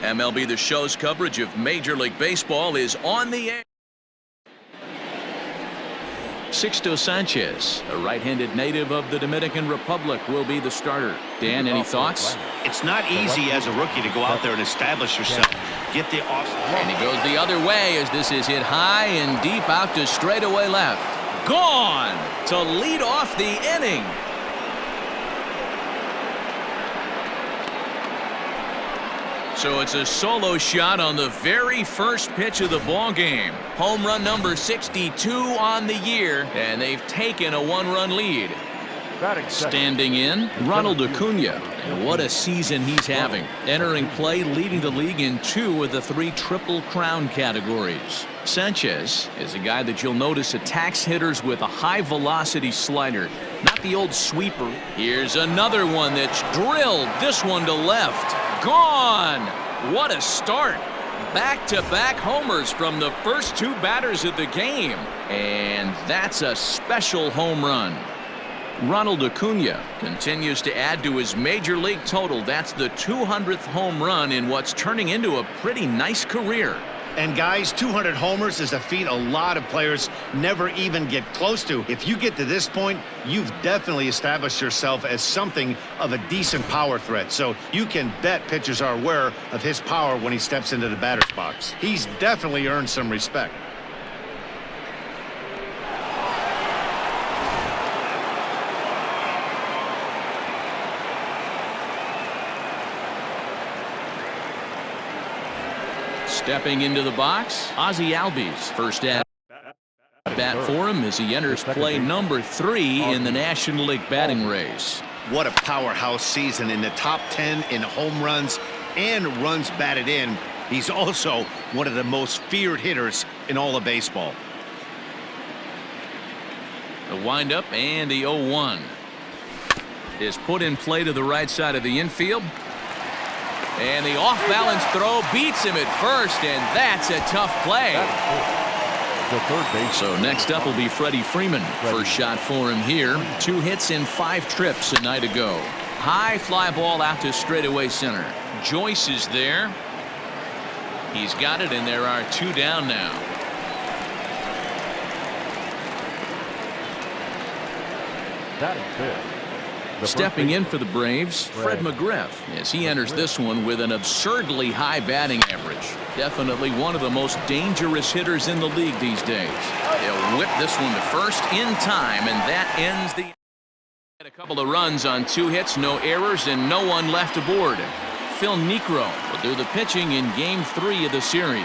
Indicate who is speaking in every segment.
Speaker 1: MLB The Show's coverage of Major League Baseball is on the air. Sixto Sanchez, a right-handed native of the Dominican Republic, will be the starter. Dan, any thoughts?
Speaker 2: It's not easy as a rookie to go out there and establish yourself. Get the off.
Speaker 1: And he goes the other way as this is hit high and deep out to straightaway left. Gone to lead off the inning. So it's a solo shot on the very first pitch of the ball game. Home run number 62 on the year, and they've taken a one-run lead. Standing in, Ronald Acuna, and what a season he's having. Entering play, leading the league in 2 of the 3 Triple Crown categories. Sanchez is a guy that you'll notice attacks hitters with a high-velocity slider, not the old sweeper. Here's another one that's drilled, this one to left. Gone! What a start. Back-to-back homers from the first 2 batters of the game. And that's a special home run. Ronald Acuna continues to add to his major league total. That's the 200th home run in what's turning into a pretty nice career.
Speaker 2: And guys, 200 homers is a feat a lot of players never even get close to. If you get to this point, you've definitely established yourself as something of a decent power threat. So you can bet pitchers are aware of his power when he steps into the batter's box. He's definitely earned some respect.
Speaker 1: Stepping into the box, Ozzie Albies. First at bat for him as he enters play number 3 in the National League batting race.
Speaker 2: What a powerhouse season, in the top 10 in home runs and runs batted in. He's also one of the most feared hitters in all of baseball.
Speaker 1: The windup and the 0-1 is put in play to the right side of the infield. And the off-balance throw beats him at first, and that's a tough play. So next up will be Freddie Freeman. First shot for him here. 2 hits in 5 trips a night ago. High fly ball out to straightaway center. Joyce is there. He's got it, and there are 2 down now. Stepping in for the Braves, Fred McGriff, as he enters this one with an absurdly high batting average. Definitely one of the most dangerous hitters in the league these days. He'll whip this one to first in time, and that ends the... A couple of runs on 2 hits, no errors, and no one left aboard. Phil Niekro will do the pitching in Game 3 of the series.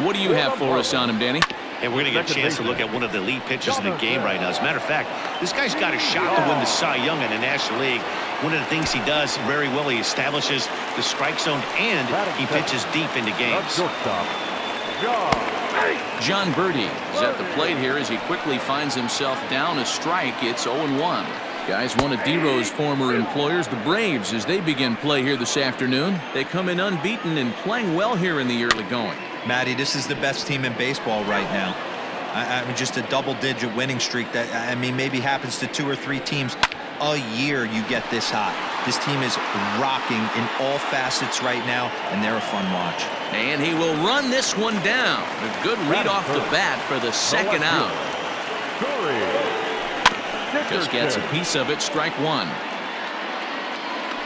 Speaker 1: What do you have for us on him, Danny?
Speaker 2: And we're going to get a chance to look at one of the lead pitchers in the game right now. As a matter of fact, this guy's got a shot to win the Cy Young in the National League. One of the things he does very well, he establishes the strike zone and he pitches deep into games.
Speaker 1: John Birdie is at the plate here as he quickly finds himself down a strike. It's 0-1. Guys, one of D-Row's former employers, the Braves, as they begin play here this afternoon. They come in unbeaten and playing well here in the early going.
Speaker 3: Matty, this is the best team in baseball right now. I mean, just a double-digit winning streak that, I mean, maybe happens to 2 or 3 teams a year. You get this hot. This team is rocking in all facets right now, and they're a fun watch.
Speaker 1: And he will run this one down. A good read off the bat for the second out. Just gets a piece of it. Strike 1.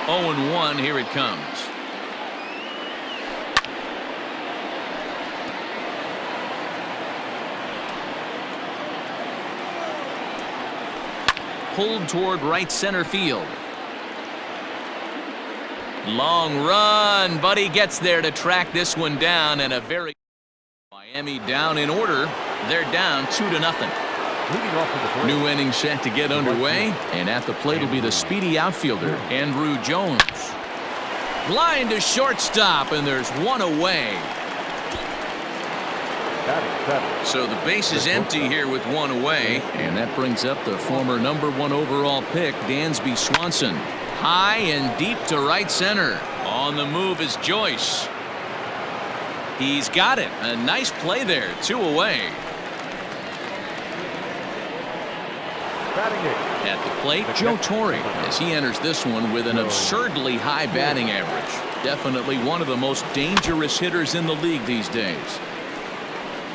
Speaker 1: 0-1. Here it comes. Pulled toward right center field. Long run, but he gets there to track this one down, and a very Miami down in order. They're down 2-0. New inning set to get underway, and at the plate will be the speedy outfielder Andrew Jones. Line to shortstop, and there's 1 away. So the base is empty here with 1 away, and that brings up the former #1 overall pick, Dansby Swanson. High and deep to right center. On the move is Joyce. He's got it. A nice play there. 2 away. At the plate, Joe Torre, as he enters this one with an absurdly high batting average. Definitely one of the most dangerous hitters in the league these days.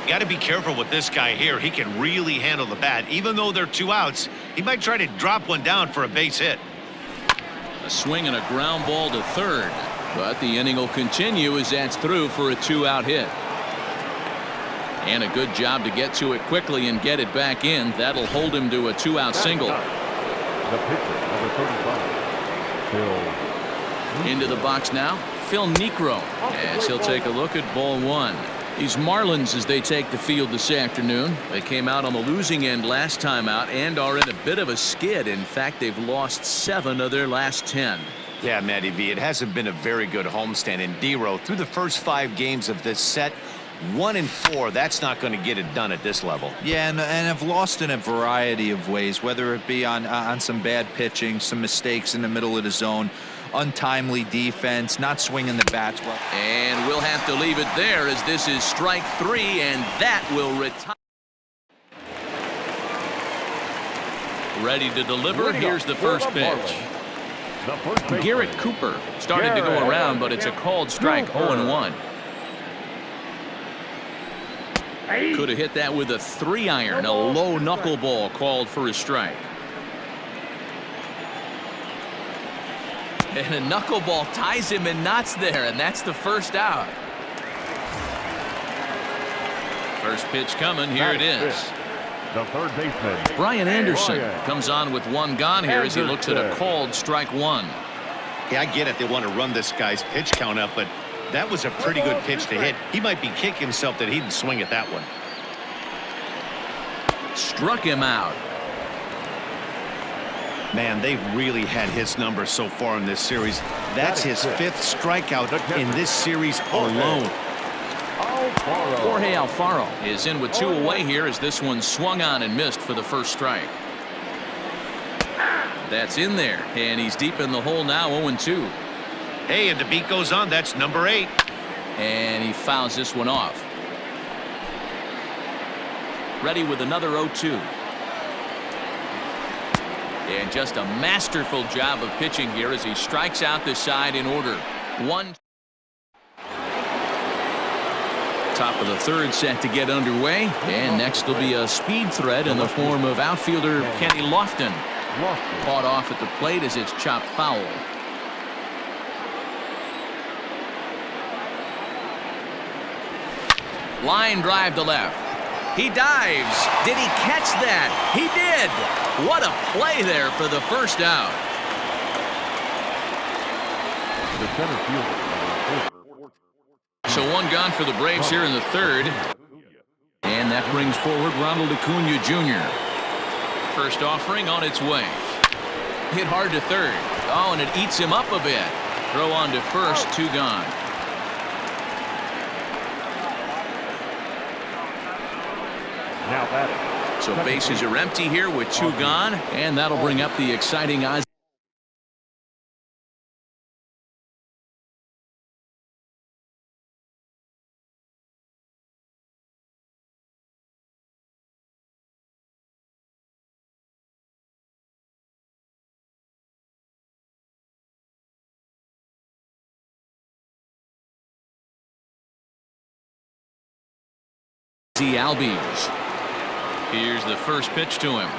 Speaker 2: Got to be careful with this guy here. He can really handle the bat. Even though they're 2 outs, he might try to drop one down for a base hit.
Speaker 1: A swing and a ground ball to third. But the inning will continue as that's through for a 2-out hit. And a good job to get to it quickly and get it back in. That'll hold him to a 2-out single.
Speaker 4: The pitcher, number 35, Phil.
Speaker 1: Into the box now, Phil Niekro, as he'll take a look at ball 1. These Marlins, as they take the field this afternoon, they came out on the losing end last time out and are in a bit of a skid. In fact, they've lost 7 of their last 10.
Speaker 2: Yeah, Matty V, it hasn't been a very good homestand. And D-Row, through the first 5 games of this set, 1-4, that's not going to get it done at this level.
Speaker 3: Yeah, and have lost in a variety of ways, whether it be on some bad pitching, some mistakes in the middle of the zone, untimely defense, not swinging the bats well.
Speaker 1: And we'll have to leave it there as this is strike 3, and that will retire. Ready to deliver. Here's the first pitch. Garrett Cooper started to go around, but it's a called strike. 0-1. Could have hit that with a 3-iron. A low knuckleball called for a strike. And a knuckleball ties him in knots there, and that's the first out. First pitch coming. Here it is.
Speaker 4: The third baseman,
Speaker 1: Brian Anderson comes on with 1 gone here as he looks at a called strike 1.
Speaker 2: Yeah, I get it. They want to run this guy's pitch count up, but that was a pretty good pitch to hit. He might be kicking himself that he didn't swing at that one.
Speaker 1: Struck him out.
Speaker 2: Man, they've really had his number so far in this series. That's his 5th strikeout in this series alone.
Speaker 1: Jorge Alfaro is in with 2 away here as this one swung on and missed for the first strike. That's in there, and he's deep in the hole now. 0-2.
Speaker 2: Hey, and the beat goes on. That's number 8.
Speaker 1: And he fouls this one off. Ready with another 0-2. And just a masterful job of pitching here as he strikes out the side in order. 1. Top of the 3rd set to get underway. And next will be a speed threat in the form of outfielder Kenny Lofton. Caught off at the plate as it's chopped foul. Line drive to left. He dives. Did he catch that? He did. What a play there for the first out.
Speaker 4: The center fielder.
Speaker 1: So 1 gone for the Braves here in the 3rd. And that brings forward Ronald Acuna Jr. First offering on its way. Hit hard to 3rd. Oh, and it eats him up a bit. Throw on to 1st. 2 gone.
Speaker 4: Now batting.
Speaker 1: So bases are empty here with 2 gone, and that'll bring up the exciting odds. Albies. Here's the first pitch to him.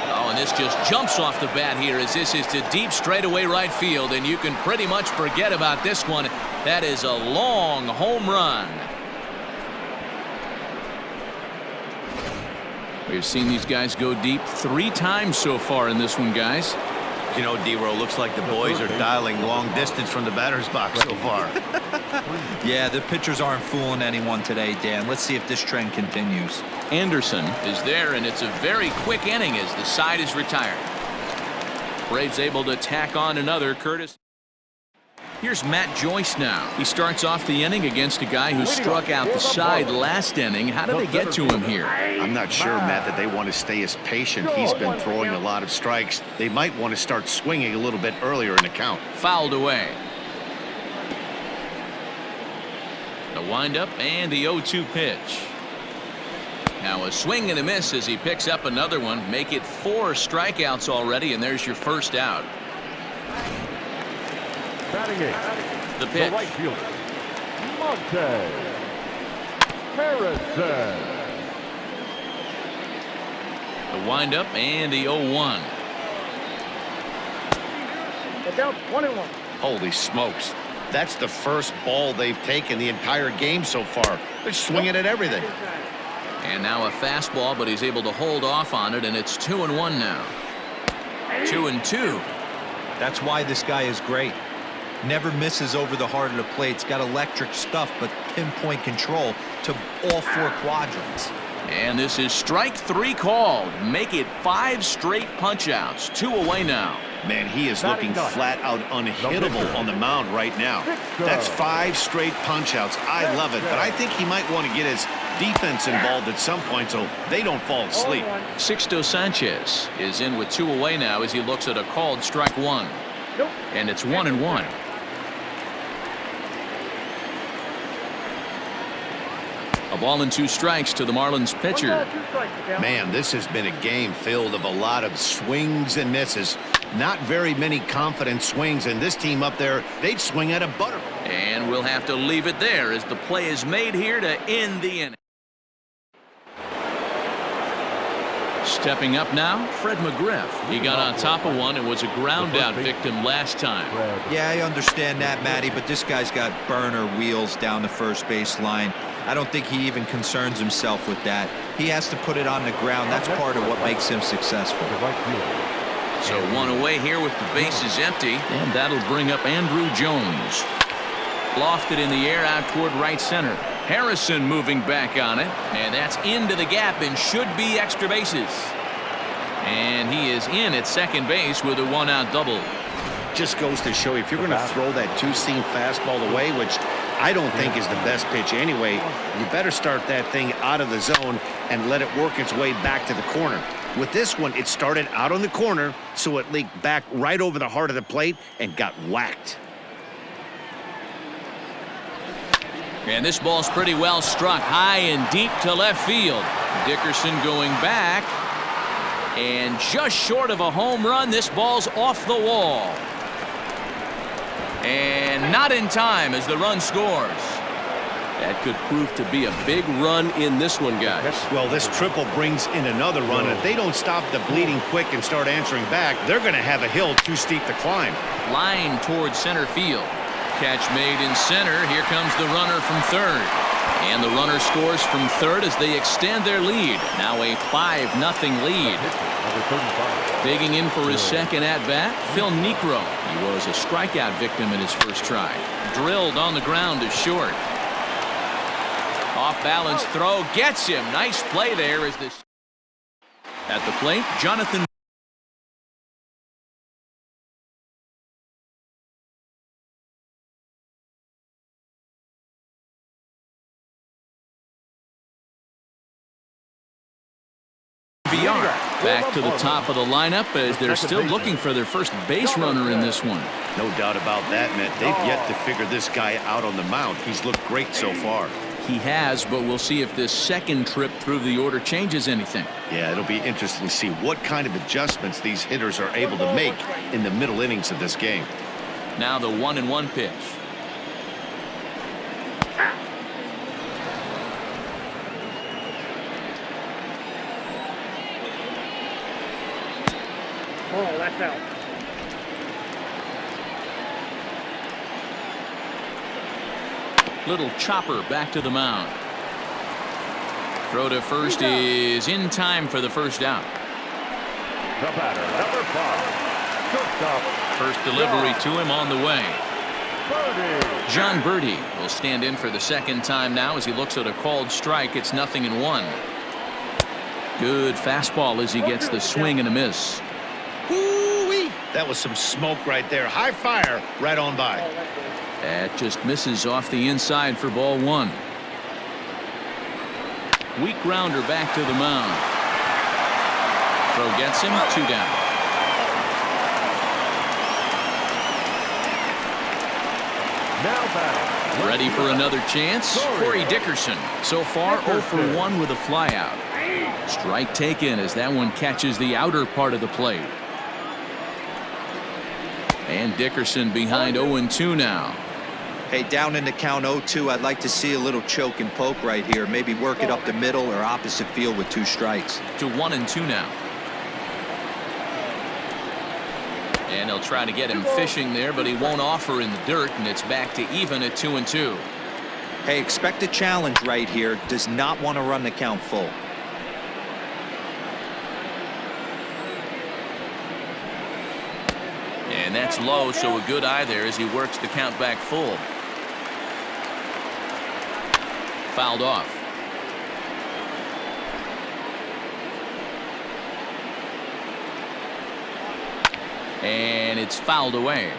Speaker 1: Oh, and this just jumps off the bat here as this is to deep straightaway right field, and you can pretty much forget about this one. That is a long home run. We've seen these guys go deep 3 times so far in this one, guys.
Speaker 2: You know, D-Row, looks like the boys are dialing long distance from the batter's box so far.
Speaker 3: Yeah, the pitchers aren't fooling anyone today, Dan. Let's see if this trend continues.
Speaker 1: Anderson is there, and it's a very quick inning as the side is retired. Braves able to tack on another. Curtis. Here's Matt Joyce now. He starts off the inning against a guy who struck out the side last inning. How did they get to him here?
Speaker 2: I'm not sure, Matt, that they want to stay as patient. He's been throwing a lot of strikes. They might want to start swinging a little bit earlier in the count.
Speaker 1: Fouled away. The windup and the 0-2 pitch. Now a swing and a miss as he picks up another one. Make it 4 strikeouts already, and there's your first out.
Speaker 4: Batting eight.
Speaker 1: The
Speaker 4: The
Speaker 1: pitch.
Speaker 4: right fielder, Monte Harrison.
Speaker 1: The windup and the 0-1.
Speaker 5: Down 21.
Speaker 2: Holy smokes. That's the first ball they've taken the entire game so far. They're swinging at everything.
Speaker 1: And now a fastball, but he's able to hold off on it, and it's 2-1 now. 2-2.
Speaker 3: That's why this guy is great. Never misses over the heart of the plate. It's got electric stuff, but pinpoint control to all four quadrants.
Speaker 1: And this is strike 3 called. Make it 5 straight punch-outs. 2 away now.
Speaker 2: Man, he is looking flat out unhittable on the mound right now. That's 5 straight punch-outs. I love it, but I think he might want to get his defense involved at some point so they don't fall asleep.
Speaker 1: Sixto Sanchez is in with 2 away now as he looks at a called strike 1. And it's 1-1. A ball and 2 strikes to the Marlins pitcher.
Speaker 2: Man, this has been a game filled of a lot of swings and misses. Not very many confident swings, and this team up there, they'd swing at a butter.
Speaker 1: And we'll have to leave it there as the play is made here to end the inning. Stepping up now, Fred McGriff. He got on top of one and was a ground out victim last time.
Speaker 3: Yeah, I understand that, Matty, but this guy's got burner wheels down the first base line. I don't think he even concerns himself with that. He has to put it on the ground. That's part of what makes him successful.
Speaker 1: So 1 away here with the bases empty, and that'll bring up Andrew Jones. Lofted in the air out toward right center. Harrison moving back on it, and that's into the gap and should be extra bases. And he is in at second base with a 1-out double.
Speaker 2: Just goes to show you, if you're going to throw that 2-seam fastball away, which I don't think is the best pitch anyway, you better start that thing out of the zone and let it work its way back to the corner. With this one, it started out on the corner, so it leaked back right over the heart of the plate and got whacked.
Speaker 1: And this ball's pretty well struck high and deep to left field. Dickerson going back, and just short of a home run, this ball's off the wall. And not in time as the run scores.
Speaker 6: That could prove to be a big run in this one, guys.
Speaker 2: Well, this triple brings in another run, and if they don't stop the bleeding quick and start answering back, they're going to have a hill too steep to climb.
Speaker 1: Line towards center field. Catch made in center. Here comes the runner from third. And the runner scores from third as they extend their lead. Now a 5-0 lead. Digging in for his second at-bat, Phil Niekro. He was a strikeout victim in his first try. Drilled on the ground to short. Off-balance throw gets him. Nice play there as this. At the plate, Jonathan. Back to the top of the lineup as they're still looking for their first base runner in this one.
Speaker 2: No doubt about that, Matt. They've yet to figure this guy out on the mound. He's looked great so far.
Speaker 1: He has, but we'll see if this second trip through the order changes anything.
Speaker 2: Yeah, it'll be interesting to see what kind of adjustments these hitters are able to make in the middle innings of this game.
Speaker 1: Now the 1-1 pitch.
Speaker 5: Oh, that's out.
Speaker 1: Little chopper back to the mound. Throw to first is in time for the first out.
Speaker 4: The batter, number 5, shortstop.
Speaker 1: First delivery to him on the way.
Speaker 4: Birdie.
Speaker 1: John Birdie will stand in for the second time now as he looks at a called strike. It's 0-1. Good fastball as he gets the swing and a miss.
Speaker 2: Woo-wee! That was some smoke right there. High fire right on by.
Speaker 1: That just misses off the inside for ball 1. Weak grounder back to the mound. Throw gets him 2 down.
Speaker 4: Now batting.
Speaker 1: Ready for another chance? Corey Dickerson. So far 0 for 1 with a flyout. Strike taken as that one catches the outer part of the plate. And Dickerson behind 0-2 now.
Speaker 3: Hey, down in the count 0-2, I'd like to see a little choke and poke right here. Maybe work it up the middle or opposite field with 2 strikes.
Speaker 1: To 1-2 now. And they'll try to get him fishing there, but he won't offer in the dirt, and it's back to even at 2-2.
Speaker 3: Hey, expect a challenge right here. Does not want to run the count full.
Speaker 1: And that's low, so a good eye there as he works the count back full. Fouled off. And it's fouled away.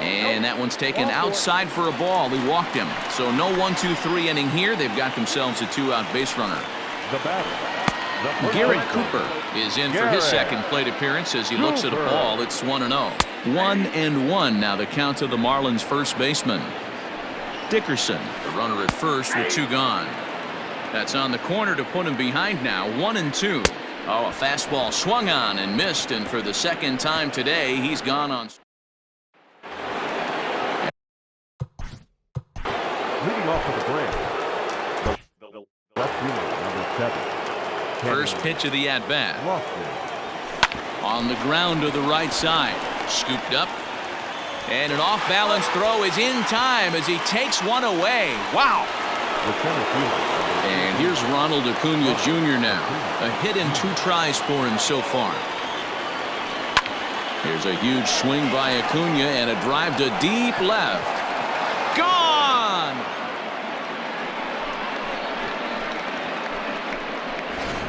Speaker 1: And that one's taken outside for a ball. He walked him. So no 1-2-3 inning here. They've got themselves a 2-out base runner.
Speaker 4: The batter.
Speaker 1: Garrett Cooper is in for his second plate appearance as he looks at a ball. It's 1-0. 1-1 now the count to the Marlins first baseman. Dickerson, the runner at first with 2 gone. That's on the corner to put him behind now. 1-2. Oh, a fastball swung on and missed, and for the second time today, he's gone on.
Speaker 4: Leading off with the plate, the left fielder, number 7.
Speaker 1: First pitch of the at-bat. On the ground to the right side. Scooped up. And an off-balance throw is in time as he takes one away. Wow. And here's Ronald Acuna Jr. now. A hit in 2 tries for him so far. Here's a huge swing by Acuna and a drive to deep left. Gone!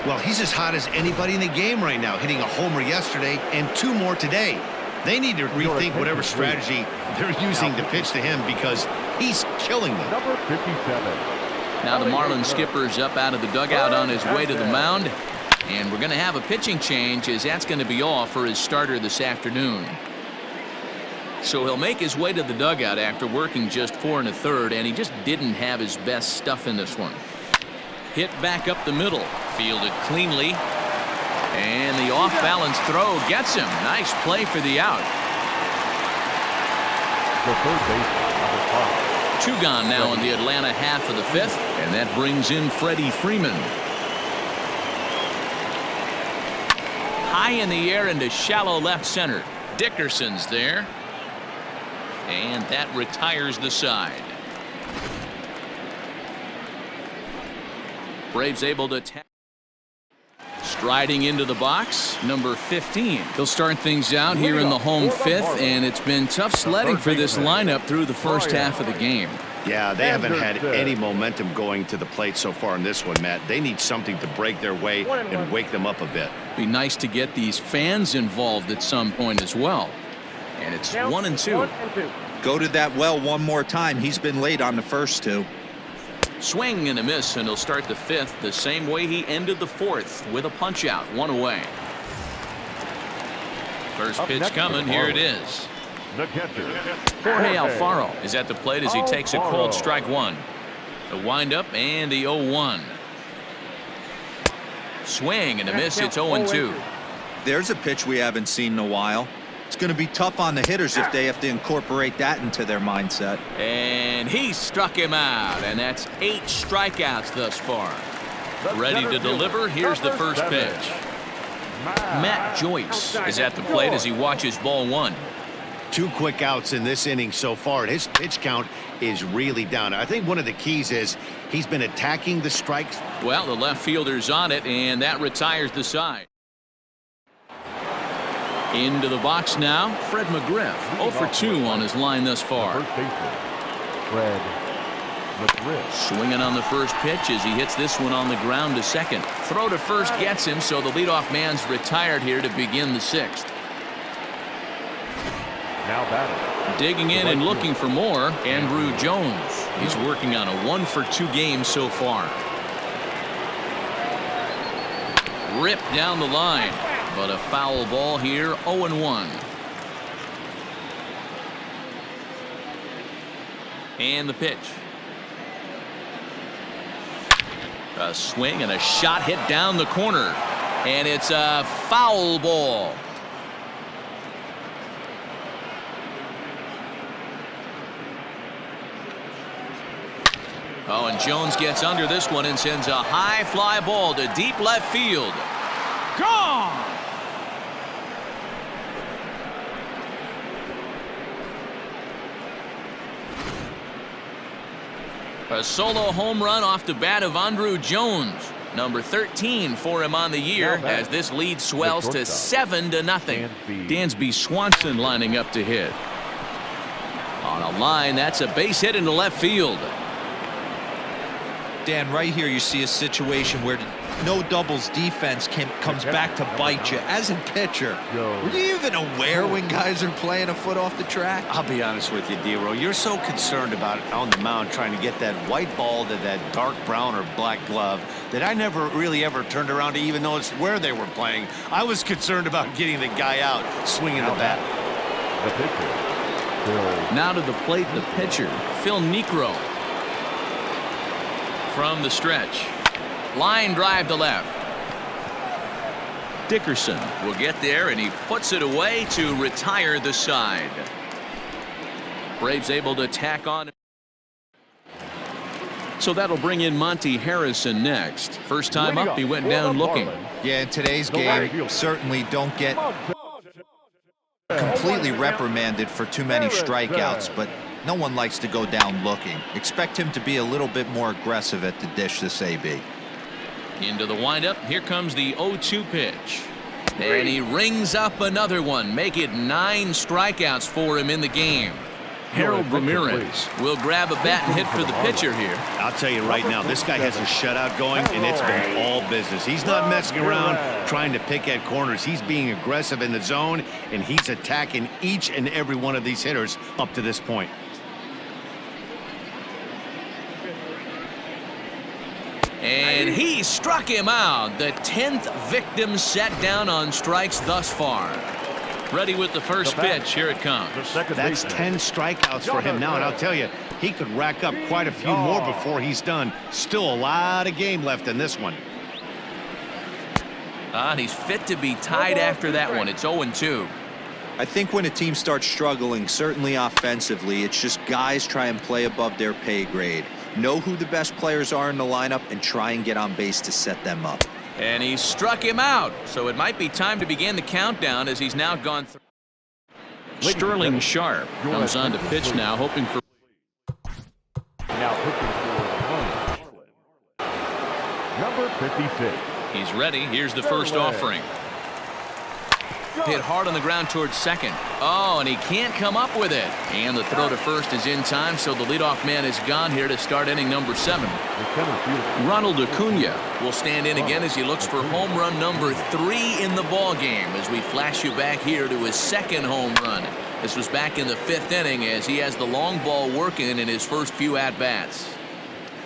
Speaker 2: Well, he's as hot as anybody in the game right now, hitting a homer yesterday and 2 more today. They need to rethink whatever strategy they're using to pitch to him because he's killing them.
Speaker 4: Number 57.
Speaker 1: Now the Marlins skipper's up out of the dugout on his way to the mound. And we're going to have a pitching change as that's going to be all for his starter this afternoon. So he'll make his way to the dugout after working just 4 1/3, and he just didn't have his best stuff in this one. Hit back up the middle, fielded cleanly, and the off-balance throw gets him. Nice play for the out.
Speaker 4: The third baseman, number 5.
Speaker 1: 2 gone now in the Atlanta half of the 5th, and that brings in Freddie Freeman. High in the air into shallow left center. Dickerson's there. And that retires the side. Braves able to tap. Striding into the box, number 15. He'll start things out here in the home 5th, and it's been tough sledding for this lineup through the first half of the game.
Speaker 2: Yeah, they haven't had any momentum going to the plate so far in this one, Matt. They need something to break their way and wake them up a bit.
Speaker 1: Be nice to get these fans involved at some point as well. And it's 1-2.
Speaker 3: Go to that well one more time. He's been late on the first 2.
Speaker 1: Swing and a miss, and he'll start the 5th the same way he ended the 4th with a punch out, 1 away. First pitch coming. Here it is.
Speaker 4: The catcher,
Speaker 1: Jorge Alfaro is at the plate as he takes a cold strike 1. The windup and the 0-1. Swing and a miss. It's 0-2.
Speaker 3: There's a pitch we haven't seen in a while. It's going to be tough on the hitters if they have to incorporate that into their mindset.
Speaker 1: And he struck him out, and that's 8 strikeouts thus far. Ready to deliver. Here's the first pitch. Matt Joyce is at the plate as he watches ball 1.
Speaker 2: 2 quick outs in this inning so far, and his pitch count is really down. I think one of the keys is he's been attacking the strikes.
Speaker 1: Well, the left fielder's on it, and that retires the side. Into the box now, Fred McGriff. 0 for 2 on his line thus far.
Speaker 4: first baseman, Fred McGriff.
Speaker 1: Swinging on the first pitch as he hits this one on the ground to second. Throw to first gets him, so the leadoff man's retired here to begin the 6th.
Speaker 4: Now batting.
Speaker 1: Digging in and looking for more, Andrew Jones. He's working on a 1 for 2 game so far. Ripped down the line, but a foul ball here, 0-1. And the pitch. A swing and a shot hit down the corner. And it's a foul ball. Oh, and Jones gets under this one and sends a high fly ball to deep left field. Gone! A solo home run off the bat of Andruw Jones. Number 13 for him on the year as this lead swells to 7-0. Dansby Swanson lining up to hit. On a line, that's a base hit into left field.
Speaker 3: Dan, right here you see a situation where no doubles defense comes back to bite you. As a pitcher, were you even aware when guys are playing a foot off the track?
Speaker 2: I'll be honest with you, D-Row. You're so concerned about on the mound trying to get that white ball to that dark brown or black glove that I never really ever turned around to even notice where they were playing. I was concerned about getting the guy out swinging the bat.
Speaker 4: The pitcher.
Speaker 1: Now to the plate, the pitcher, Phil Niekro. From the stretch. Line drive to left. Dickerson will get there, and he puts it away to retire the side. Braves able to tack on. So that'll bring in Monty Harrison next. First time up, he went down looking.
Speaker 3: Yeah, in today's game, certainly don't get completely reprimanded for too many strikeouts, but no one likes to go down looking. Expect him to be a little bit more aggressive at the dish this AB.
Speaker 1: Into the windup. Here comes the 0-2 pitch. And he rings up another one. Make it 9 strikeouts for him in the game. Harold Ramirez will grab a bat and hit for the pitcher here.
Speaker 2: I'll tell you right now, this guy has a shutout going, and it's been all business. He's not messing around trying to pick at corners. He's being aggressive in the zone, and he's attacking each and every one of these hitters up to this point.
Speaker 1: And he struck him out. The 10th victim set down on strikes thus far. Ready with the first pitch. Here it comes.
Speaker 2: That's 10 strikeouts for him now, and I'll tell you, he could rack up quite a few more before he's done. Still a lot of game left in this one.
Speaker 1: And he's fit to be tied after that one. It's 0-2.
Speaker 3: I think when a team starts struggling, certainly offensively, it's just guys try and play above their pay grade. Know who the best players are in the lineup and try and get on base to set them up.
Speaker 1: And he struck him out. So it might be time to begin the countdown as he's now gone through. Sterling Sharp comes on to pitch now, hoping for.
Speaker 4: Now pitching for number 56.
Speaker 1: He's ready. Here's the first offering. Hit hard on the ground towards second. Oh, and he can't come up with it. And the throw to first is in time, so the leadoff man is gone here to start inning number 7. Ronald Acuna will stand in again as he looks for home run number 3 in the ball game as we flash you back here to his second home run. This was back in the 5th inning as he has the long ball working in his first few at-bats.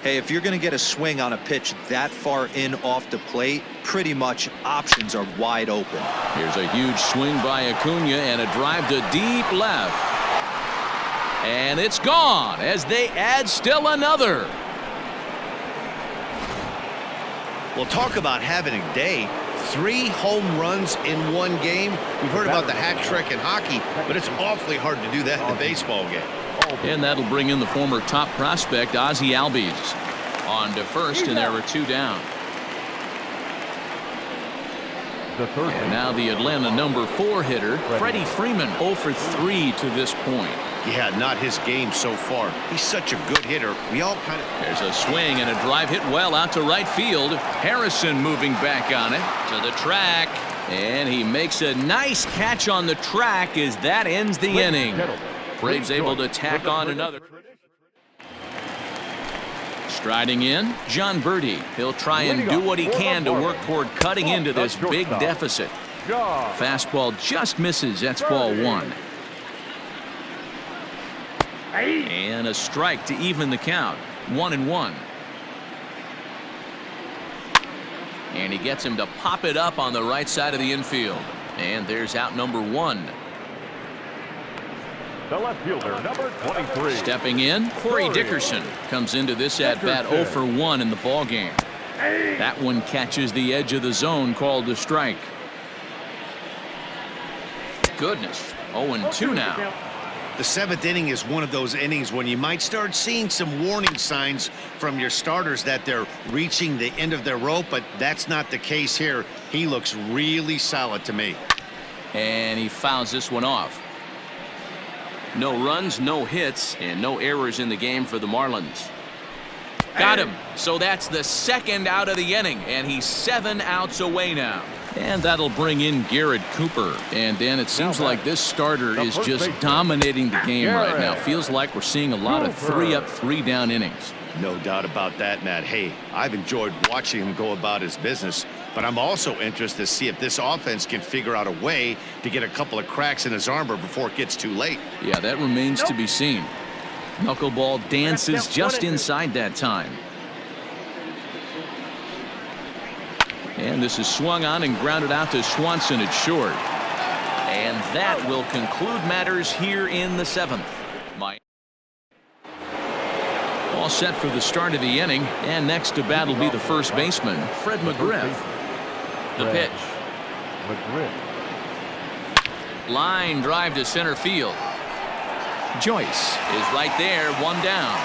Speaker 3: Hey, if you're going to get a swing on a pitch that far in off the plate, pretty much options are wide open.
Speaker 1: Here's a huge swing by Acuna and a drive to deep left. And it's gone as they add still another.
Speaker 2: Well, talk about having a day. 3 home runs in one game. We've heard about the hat trick in hockey, but it's awfully hard to do that in a baseball game.
Speaker 1: And that'll bring in the former top prospect, Ozzie Albies. On to first, and there are 2 down. And now the Atlanta number 4 hitter, Freddie Freeman, 0 for 3 to this point.
Speaker 2: Yeah, not his game so far. He's such a good hitter. We all kind of...
Speaker 1: There's a swing and a drive hit well out to right field. Harrison moving back on it to the track. And he makes a nice catch on the track as that ends the inning. Braves able to tack on another. Striding in, John Birdie. He'll try and do what he can to work toward cutting into this big deficit. Fastball just misses. That's ball 1. And a strike to even the count. 1-1. And he gets him to pop it up on the right side of the infield. And there's out number 1.
Speaker 4: The left fielder, number 23.
Speaker 1: Stepping in, Corey Dickerson comes into this at-bat 0 for 1 in the ballgame. That one catches the edge of the zone, called a strike. Goodness, 0-2 now.
Speaker 2: The 7th inning is one of those innings when you might start seeing some warning signs from your starters that they're reaching the end of their rope, but that's not the case here. He looks really solid to me.
Speaker 1: And he fouls this one off. No runs, no hits, and no errors in the game for the Marlins. Got him. So that's the 2nd out of the inning, and he's 7 outs away now. And that'll bring in Garrett Cooper. And then it seems like this starter is just dominating the game right now. Feels like we're seeing a lot of 3-up, 3-down innings.
Speaker 2: No doubt about that, Matt. Hey, I've enjoyed watching him go about his business, but I'm also interested to see if this offense can figure out a way to get a couple of cracks in his armor before it gets too late.
Speaker 1: Yeah, that remains to be seen. Knuckleball dances just inside that time. And this is swung on and grounded out to Swanson at short. And that will conclude matters here in the 7th. All set for the start of the inning, and next to bat will be the first baseman, Fred McGriff. The pitch. Line drive to center field. Joyce is right there, 1 down.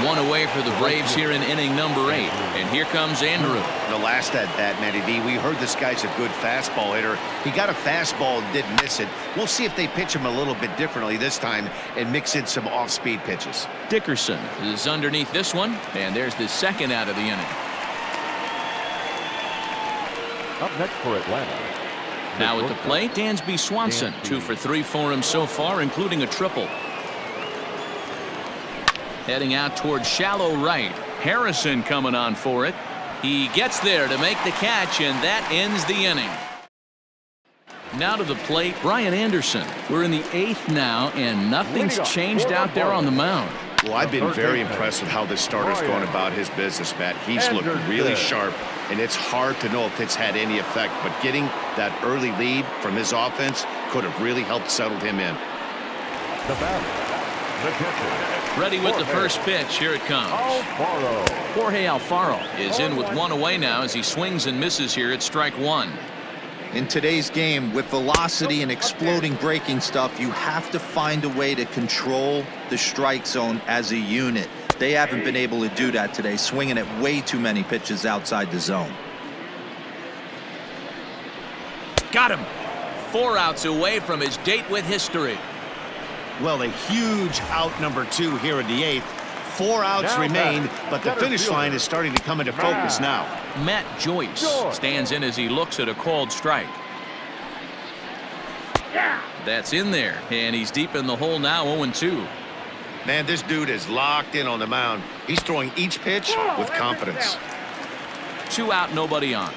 Speaker 1: 1 away for the Braves here in inning number 8. And here comes Andrew.
Speaker 2: The last at bat, Matty V, we heard this guy's a good fastball hitter. He got a fastball and didn't miss it. We'll see if they pitch him a little bit differently this time and mix in some off-speed pitches.
Speaker 1: Dickerson is underneath this one, and there's the 2nd out of the inning.
Speaker 4: Up next for Atlanta.
Speaker 1: Now at the plate, Dansby Swanson. 2 for 3 for him so far, including a triple. Heading out towards shallow right. Harrison coming on for it. He gets there to make the catch, and that ends the inning. Now to the plate, Brian Anderson. We're in the 8th now, and nothing's changed out there on the mound.
Speaker 2: Well, I've been very impressed with how this starter's going about his business, Matt. He's looked really sharp, and it's hard to know if it's had any effect, but getting that early lead from his offense could have really helped settle him in.
Speaker 4: The batter, the catcher.
Speaker 1: Ready with the first pitch. Here it comes. Jorge Alfaro is in with 1 away now as he swings and misses here at strike 1.
Speaker 3: In today's game, with velocity and exploding breaking stuff, you have to find a way to control the strike zone as a unit. They haven't been able to do that today, swinging at way too many pitches outside the zone.
Speaker 1: Got him. 4 outs away from his date with history.
Speaker 2: Well, a huge out number 2 here in the 8th. 4 outs remain, but the finish line is starting to come into focus now.
Speaker 1: Matt Joyce stands in as he looks at a called strike. That's in there, and he's deep in the hole now, 0-2.
Speaker 2: Man, this dude is locked in on the mound. He's throwing each pitch with confidence.
Speaker 1: 2 out, nobody on.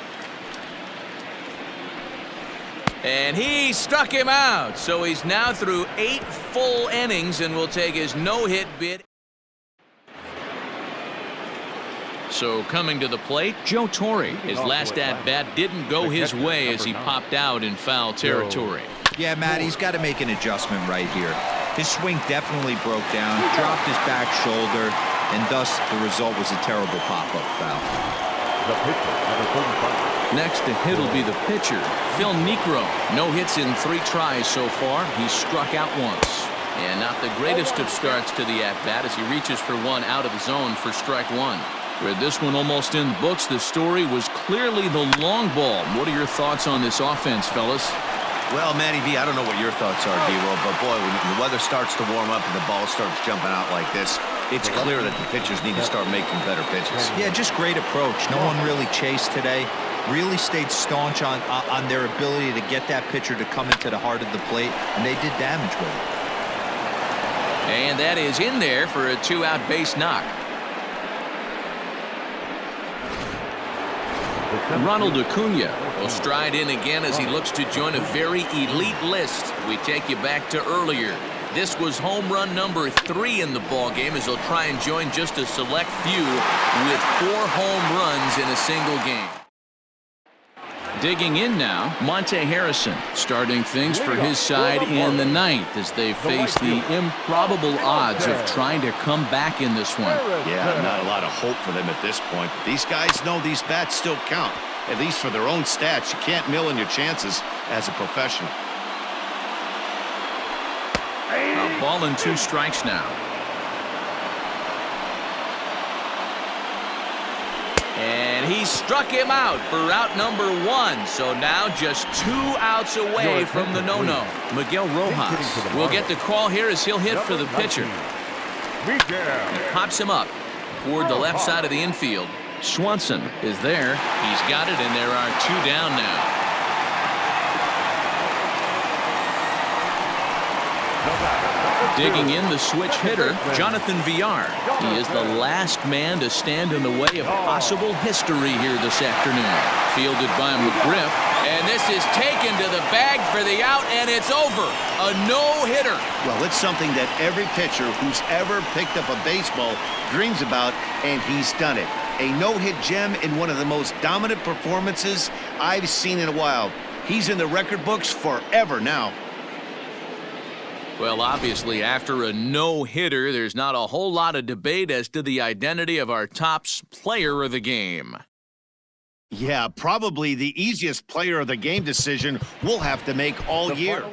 Speaker 1: And he struck him out, so he's now through 8 full innings and will take his no-hit bid. So coming to the plate, Joe Torre. His last at-bat didn't go his way as he popped out in foul territory.
Speaker 3: Yeah, Matt, he's got to make an adjustment right here. His swing definitely broke down, dropped his back shoulder, and thus the result was a terrible pop-up foul.
Speaker 4: The pitcher, number 35.
Speaker 1: Next to hit will be the pitcher, Phil Niekro. No hits in 3 tries so far. He's struck out once. And not the greatest of starts to the at-bat as he reaches for 1 out of the zone for strike 1. With this one almost in the books, the story was clearly the long ball. What are your thoughts on this offense, fellas?
Speaker 2: Well, Matty V, I don't know what your thoughts are, D-Roll, but boy, when the weather starts to warm up and the ball starts jumping out like this, it's clear that the pitchers need to start making better pitches.
Speaker 3: Yeah, just great approach. No one really chased today. Really stayed staunch on their ability to get that pitcher to come into the heart of the plate, and they did damage with it.
Speaker 1: And that is in there for a 2-out base knock. Ronald Acuna will stride in again as he looks to join a very elite list. We take you back to earlier. This was home run number 3 in the ballgame as he'll try and join just a select few with 4 home runs in a single game. Digging in now, Monte Harrison, starting things for his side in the ninth as they face the improbable odds of trying to come back in this one.
Speaker 2: Yeah, not a lot of hope for them at this point. But these guys know these bats still count, at least for their own stats. You can't mill in your chances as a professional.
Speaker 1: A ball and 2 strikes now. And he struck him out for out number 1. So now just 2 outs away from the no-no. Miguel Rojas will get the call here as he'll hit for the pitcher. He pops him up toward the left side of the infield. Swanson is there. He's got it, and there are 2 down now. Digging in, the switch hitter, Jonathan Villar. He is the last man to stand in the way of possible history here this afternoon. Fielded by McGriff, and this is taken to the bag for the out, and it's over. A no-hitter.
Speaker 2: Well, it's something that every pitcher who's ever picked up a baseball dreams about, and he's done it. A no-hit gem in one of the most dominant performances I've seen in a while. He's in the record books forever now.
Speaker 1: Well, obviously, after a no-hitter, there's not a whole lot of debate as to the identity of our top player of the game.
Speaker 2: Yeah, probably the easiest player of the game decision we'll have to make all year.